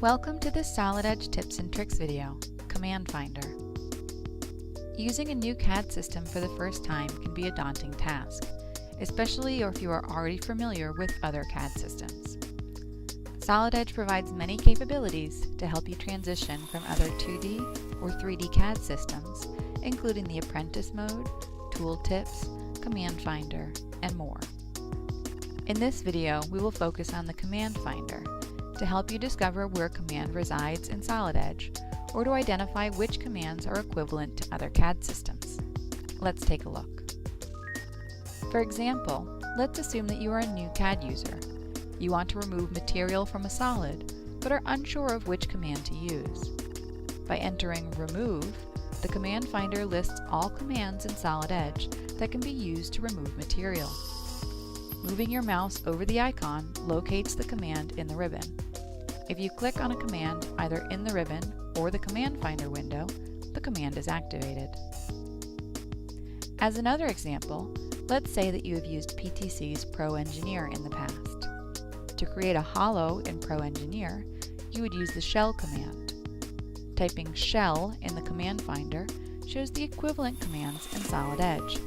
Welcome to this Solid Edge Tips and Tricks video, Command Finder. Using a new CAD system for the first time can be a daunting task, especially if you are already familiar with other CAD systems. Solid Edge provides many capabilities to help you transition from other 2D or 3D CAD systems, including the Apprentice Mode, Tool Tips, Command Finder, and more. In this video, we will focus on the Command Finder to help you discover where a command resides in Solid Edge, or to identify which commands are equivalent to other CAD systems. Let's take a look. For example, let's assume that you are a new CAD user. You want to remove material from a solid, but are unsure of which command to use. By entering Remove, the Command Finder lists all commands in Solid Edge that can be used to remove material. Moving your mouse over the icon locates the command in the ribbon. If you click on a command either in the ribbon or the Command Finder window, the command is activated. As another example, let's say that you have used PTC's Pro Engineer in the past. To create a hollow in Pro Engineer, you would use the shell command. Typing shell in the Command Finder shows the equivalent commands in Solid Edge: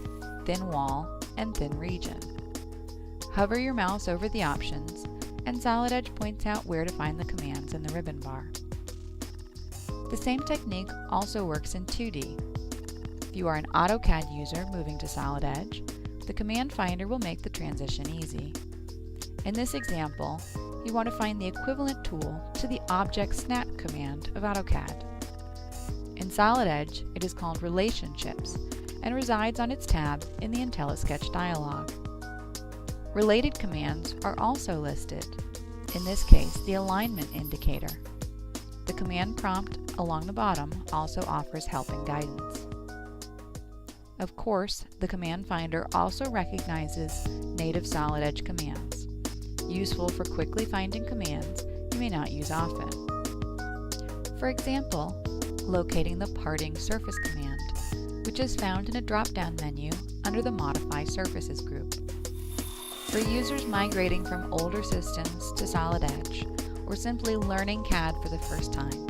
thin wall and thin region. Hover your mouse over the options, and Solid Edge points out where to find the commands in the ribbon bar. The same technique also works in 2D. If you are an AutoCAD user moving to Solid Edge, the Command Finder will make the transition easy. In this example, you want to find the equivalent tool to the Object Snap command of AutoCAD. In Solid Edge, it is called Relationships and resides on its tab in the IntelliSketch dialog. Related commands are also listed, in this case the alignment indicator. The command prompt along the bottom also offers help and guidance. Of course, the Command Finder also recognizes native Solid Edge commands, useful for quickly finding commands you may not use often. For example, locating the Parting Surface command, which is found in a drop-down menu under the Modify Surfaces group. For users migrating from older systems to Solid Edge, or simply learning CAD for the first time,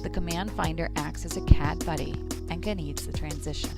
the Command Finder acts as a CAD buddy and can ease the transition.